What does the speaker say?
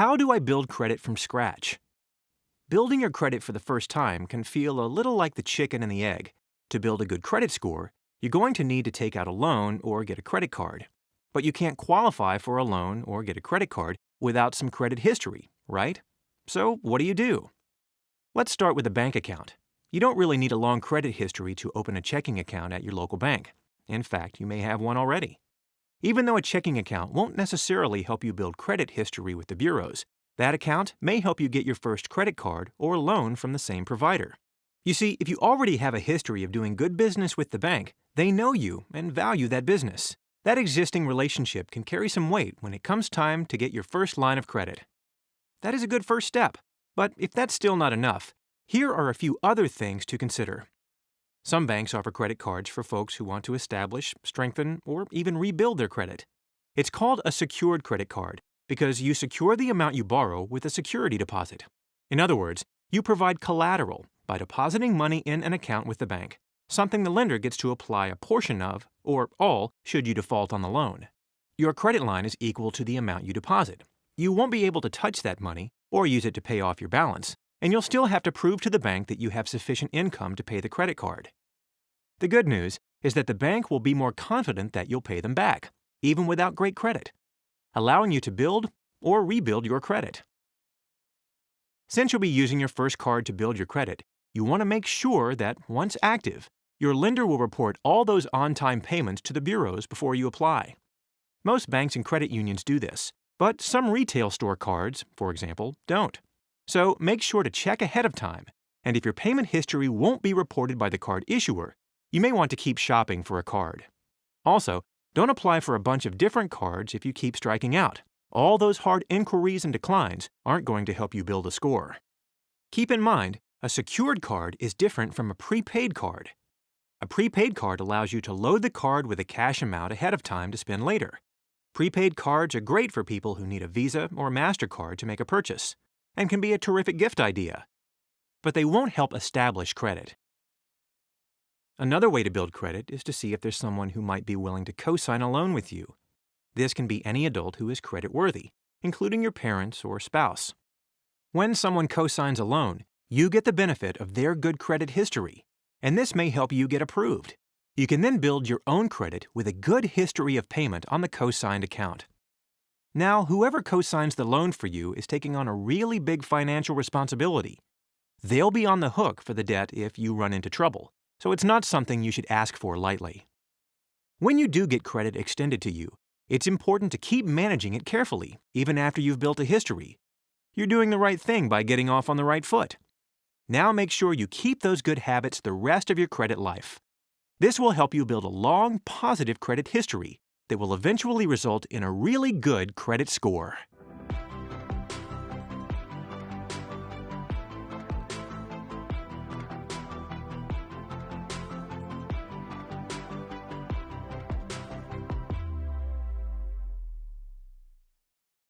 How do I build credit from scratch? Building your credit for the first time can feel a little like the chicken and the egg. To build a good credit score, you're going to need to take out a loan or get a credit card. But you can't qualify for a loan or get a credit card without some credit history, right? So what do? Let's start with a bank account. You don't really need a long credit history to open a checking account at your local bank. In fact, you may have one already. Even though a checking account won't necessarily help you build credit history with the bureaus, that account may help you get your first credit card or loan from the same provider. You see, if you already have a history of doing good business with the bank, they know you and value that business. That existing relationship can carry some weight when it comes time to get your first line of credit. That is a good first step, but if that's still not enough, here are a few other things to consider. Some banks offer credit cards for folks who want to establish, strengthen, or even rebuild their credit. It's called a secured credit card because you secure the amount you borrow with a security deposit. In other words, you provide collateral by depositing money in an account with the bank, something the lender gets to apply a portion of, or all, should you default on the loan. Your credit line is equal to the amount you deposit. You won't be able to touch that money or use it to pay off your balance, and you'll still have to prove to the bank that you have sufficient income to pay the credit card. The good news is that the bank will be more confident that you'll pay them back, even without great credit, allowing you to build or rebuild your credit. Since you'll be using your first card to build your credit, you want to make sure that, once active, your lender will report all those on-time payments to the bureaus before you apply. Most banks and credit unions do this, but some retail store cards, for example, don't. So make sure to check ahead of time, and if your payment history won't be reported by the card issuer, you may want to keep shopping for a card. Also, don't apply for a bunch of different cards if you keep striking out. All those hard inquiries and declines aren't going to help you build a score. Keep in mind, a secured card is different from a prepaid card. A prepaid card allows you to load the card with a cash amount ahead of time to spend later. Prepaid cards are great for people who need a Visa or MasterCard to make a purchase, and can be a terrific gift idea. But they won't help establish credit. Another way to build credit is to see if there's someone who might be willing to co-sign a loan with you. This can be any adult who is credit-worthy, including your parents or spouse. When someone co-signs a loan, you get the benefit of their good credit history, and this may help you get approved. You can then build your own credit with a good history of payment on the co-signed account. Now, whoever co-signs the loan for you is taking on a really big financial responsibility. They'll be on the hook for the debt if you run into trouble, so it's not something you should ask for lightly. When you do get credit extended to you, it's important to keep managing it carefully, even after you've built a history. You're doing the right thing by getting off on the right foot. Now make sure you keep those good habits the rest of your credit life. This will help you build a long, positive credit history that will eventually result in a really good credit score.